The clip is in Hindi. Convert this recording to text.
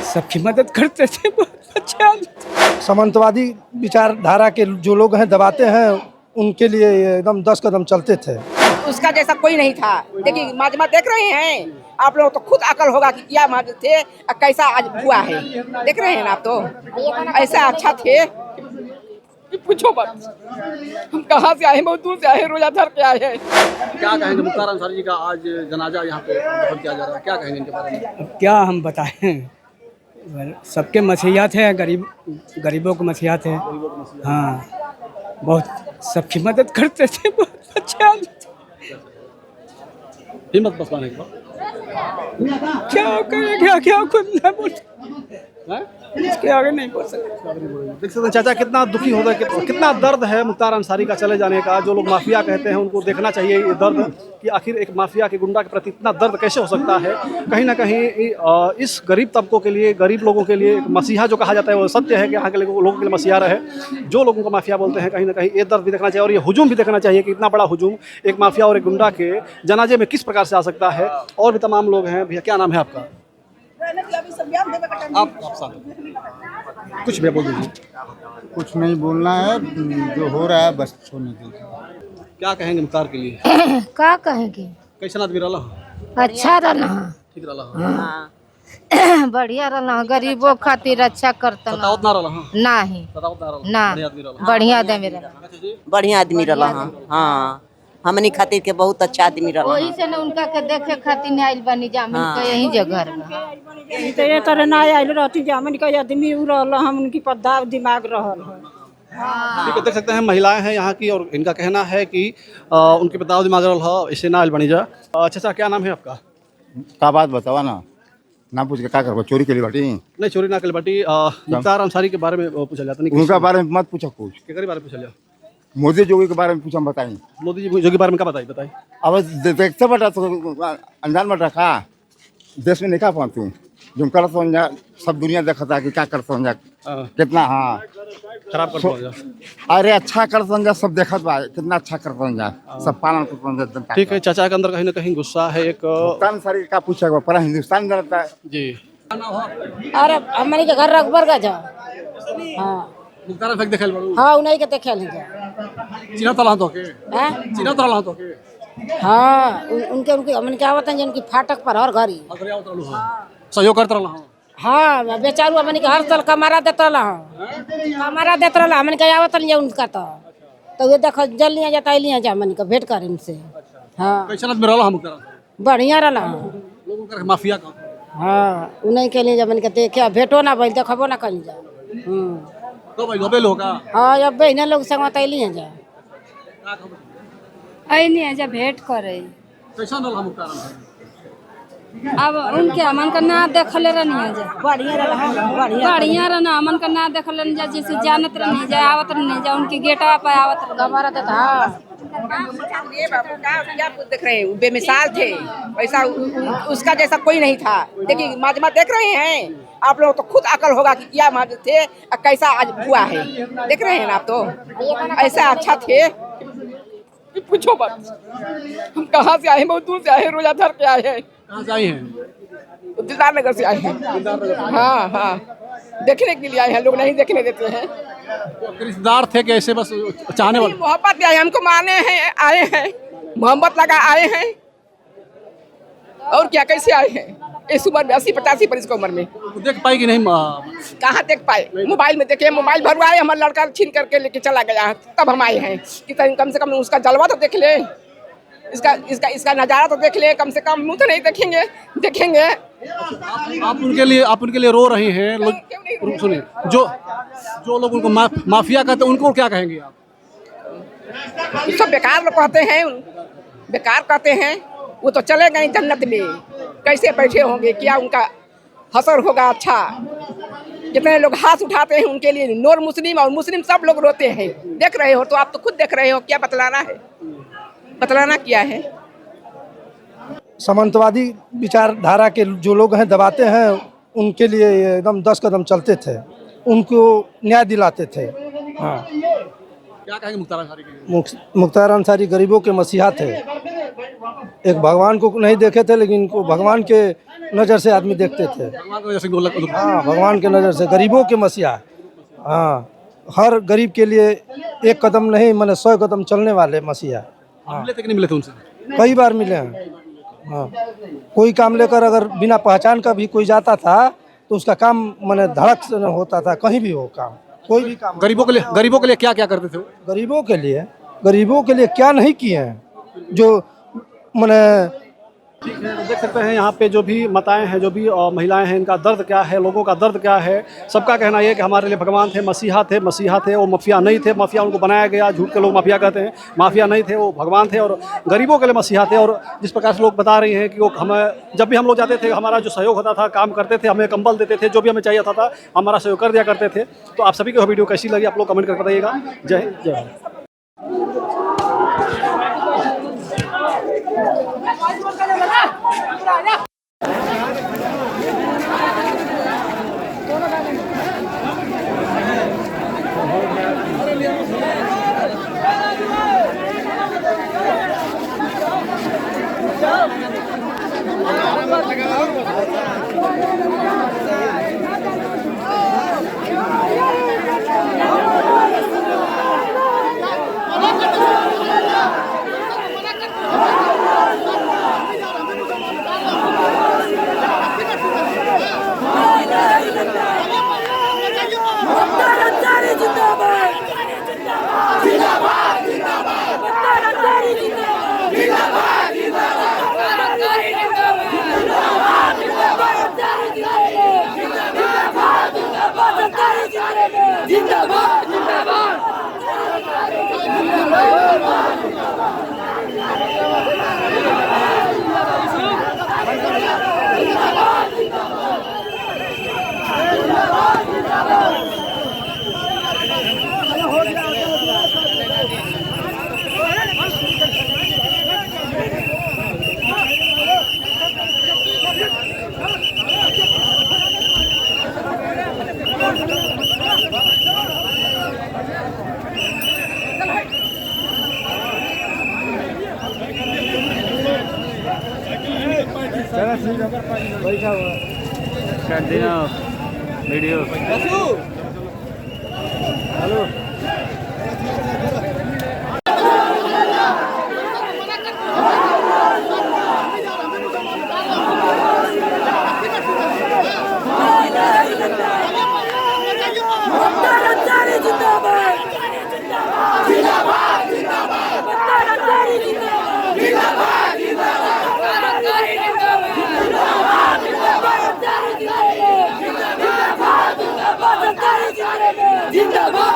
सबकी मदद करते थे, बहुत अच्छे आदमी। सामंतवादी विचारधारा के जो लोग हैं दबाते हैं, उनके लिए ये एकदम 10 कदम चलते थे। उसका जैसा कोई नहीं था। देखिए माजमा देख रहे हैं आप लोग, तो खुद अकल होगा कि क्या माजमा थे और कैसा आज हुआ है। देख रहे हैं ना आप, तो ऐसा अच्छा थे पूछो मत। हम कहाँ से आए, बहुत दूर से आए, रोजा धर के आए हैं। क्या कहेंगे मुख्तार अंसारी जी का आज जनाजा यहाँ पे दफन किया जा रहा है, क्या कहेंगे इनके बारे में? क्या हम बताएं, सबके मसीहा थे, गरीबों के मसीहा थे। हाँ, बहुत सबकी मदद करते थे, बहुत अच्छे आदमी थे। हिम्मत बस पाने के बाद क्या करें, क्या खुद न बोल, इसके आगे नहीं बोल सकते। देख सकते हैं चाचा कितना दुखी होता है, कितना दर्द है मुख्तार अंसारी का चले जाने का। जो लोग माफिया कहते हैं उनको देखना चाहिए ये दर्द कि आखिर एक माफिया के गुंडा के प्रति इतना दर्द कैसे हो सकता है। कहीं ना कहीं इस गरीब तबकों के लिए, गरीब लोगों के लिए एक मसीहा जो कहा जाता है वो सत्य है कि यहाँ के लोगों के लिए मसीहा रहे। जो लोगों को माफिया बोलते हैं, कहीं ना कहीं ये दर्द भी देखना चाहिए और ये हुजूम भी देखना चाहिए कि इतना बड़ा हुजूम एक माफिया और एक गुंडा के जनाजे में किस प्रकार से आ सकता है। और भी तमाम लोग हैं। भैया क्या नाम है आपका? आप कुछ भी बोल दीजिए। कुछ नहीं बोलना है, जो हो रहा है बस छोड़ने दीजिए। क्या कहेंगे मुख्तार के लिए? का कहेंगे, कैसा आदमी रहा? अच्छा रहना, ठीक रहा, बढ़िया रहना, गरीबों खातिर अच्छा करता सतावत ना रहा, नहीं सतावत ना रहा, ना, बढ़िया आदमी रहा, बढ़िया आदमी रहना, बढ़िया आदमी रहा। हाँ, हमनी खातिर के बहुत अच्छा आदमी रहा। वही से न उनका के देखे खातिर आइल बनी जामिन के यही जगह में। तो ये तरह ना आइल रहती जामिन का आदमी उ रहल, हम उनकी पद्दा दिमाग रहल है। ठीक है, देख सकते हैं महिलाएं हैं यहाँ की और इनका कहना है कि उनके पिता दिमाग रहा इससे ना बनी जा। अच्छा, क्या नाम है आपका? का बात बतावा ना पूछ के क्या करबो, चोरी के लिए बाटी? नहीं, चोरी ना कर बाटी। मुख्तार अंसारी के बारे में पूछा जाता नहीं, उनका बारे में मत पूछो, कुछ के बारे में पूछा जाए। मोदी जोगी के बारे में पूछा, बताई मोदी जी के बारे में क्या बताई? अब देखते बटा तो अनजान मत रखा, देश में नहीं खा पाती जो कर समझा, सब दुनिया देखता कि क्या कर समझा कितना। हाँ, खराब कर अरे अच्छा कर समझा, सब देखत बा कितना अच्छा कर समझा, सब पालन कर समझा। ठीक है, चाचा के अंदर कहीं ना कहीं गुस्सा है। एक शरीर का पूछा पूरा हिंदुस्तान रहता है जी। अरे हमारे के घर रखबर का जा। हाँ, मुख्तार फेंक देखे बड़ू। हाँ, उन्हीं के देखे ले जा। चीना तला तो के, हैं? चीना तला तो के। हाँ, उनके हमन क्या बताएं जिनकी फाटक पर हर घरी सहयोग करता रहा। हाँ, बेचारू हमन के हर साल कमारा देता रहा, कमारा देता रहा। हमन के आवत लिया उनका तो ये देखो जल लिया जाता लिया जा, हमन के भेंट कर इनसे। हाँ, कैसा आदमी रहा मुख्तार? बढ़िया रहा। लोगों का माफिया का। हाँ, उन्हीं के लिए हमन के देखे भेंटो ना भइल, देखबो ना कहीं जा। तो भाई लोबे लोग का। हाँ, अब बहना लोग संग तैली जा, नहीं जा भेंट करे। कैसा रहा मुख्तार? अब उनके अमन का ना देखले रहनी जा, बढ़िया रहा, बढ़िया रहना, अमन का ना देखले नहीं जा, जैसे जानत रहनी जा, आवत रहनी जा, उनकी गेटवा पे आवत कमारा देता। हाँ, क्या देख रहे हैं, बेमिसाल थे। वैसा उसका जैसा कोई नहीं था। देखिए माजमा देख रहे हैं आप लोग, तो खुद अकल होगा कि क्या माजमा थे और कैसा आज हुआ है। देख रहे हैं ना आप, तो ऐसा अच्छा थे पूछो मत। हम कहाँ से आए, बहुत दूर से आए, रोजा धर के आए हैं। कहाँ से आए हैं? दिलदार नगर से आए हैं। हाँ हाँ, देखने के लिए आए हैं, लोग नहीं देखने देते हैं। तो रिश्तेदार थे कि ऐसे बस चाहने वाले? मोहब्बत आए, हमको माने हैं, आए हैं, मोहब्बत लगा आए हैं। और क्या, कैसे आए हैं इस उम्र में, 80-85 बरस की उम्र में? देख पाई कि नहीं? कहाँ देख पाए? मोबाइल में देखे, मोबाइल भरवाए, हमारा लड़का छीन करके लेके चला गया, तब हम आए हैं कि कम से कम उसका जलवा तो देख ले, इसका नज़ारा तो देख ले, कम से कम मुँह तो नहीं देखेंगे। आप उनके लिए रो रही हैं लोग। सुनिए, जो लोग उनको माफिया कहते हैं उनको क्या कहेंगे आप? सब बेकार लोग कहते हैं, बेकार कहते हैं। वो तो चले गए जन्नत में, कैसे बैठे होंगे, क्या उनका हसर होगा। अच्छा, जितने लोग हाथ उठाते हैं उनके लिए नॉन मुस्लिम और मुस्लिम सब लोग रोते हैं। देख रहे हो, तो आप तो खुद देख रहे हो, क्या बतलाना है, बतलाना क्या है। सामंतवादी विचारधारा के जो लोग हैं दबाते हैं, उनके लिए ये एकदम 10 कदम चलते थे। उनको न्याय दिलाते थे। हाँ, क्या कहेंगे मुख्तार अंसारी के लिए? मुख्तार अंसारी गरीबों के मसीहा थे। एक भगवान को नहीं देखे थे, लेकिन इनको भगवान के नज़र से आदमी देखते थे। भगवान को जैसे गोलक हाँ, भगवान के नज़र से गरीबों के मसीहा। हाँ, हर गरीब के लिए एक कदम नहीं मैंने 100 कदम चलने वाले मसीहा। मिले थे कि नहीं मिले थे उनसे? कई बार मिले हैं। हाँ, कोई काम लेकर अगर बिना पहचान का भी कोई जाता था तो उसका काम मैंने धड़क से न होता था, कहीं भी हो काम, कोई भी काम। गरीबों के लिए क्या क्या करते थे वो? गरीबों के लिए क्या नहीं किए हैं जो मैंने। ठीक है, तो देख सकते हैं यहाँ पे जो भी माताएं हैं, जो भी महिलाएं हैं, इनका दर्द क्या है, लोगों का दर्द क्या है। सबका कहना ये है कि हमारे लिए भगवान थे, मसीहा थे, वो माफिया नहीं थे। माफिया उनको बनाया गया, झूठ के लोग माफिया कहते हैं। माफिया नहीं थे, वो भगवान थे और गरीबों के लिए मसीहा थे। और जिस प्रकार से लोग बता रहे हैं कि वो हमें जब भी हम लोग जाते थे, हमारा जो सहयोग होता था, काम करते थे, हमें कंबल देते थे, जो भी हमें चाहिए होता था हमारा सहयोग कर दिया करते थे। तो आप सभी को वीडियो कैसी लगी आप लोग कमेंट करके बताइएगा। जय हिंद, जय भारत। जिंदाबाद।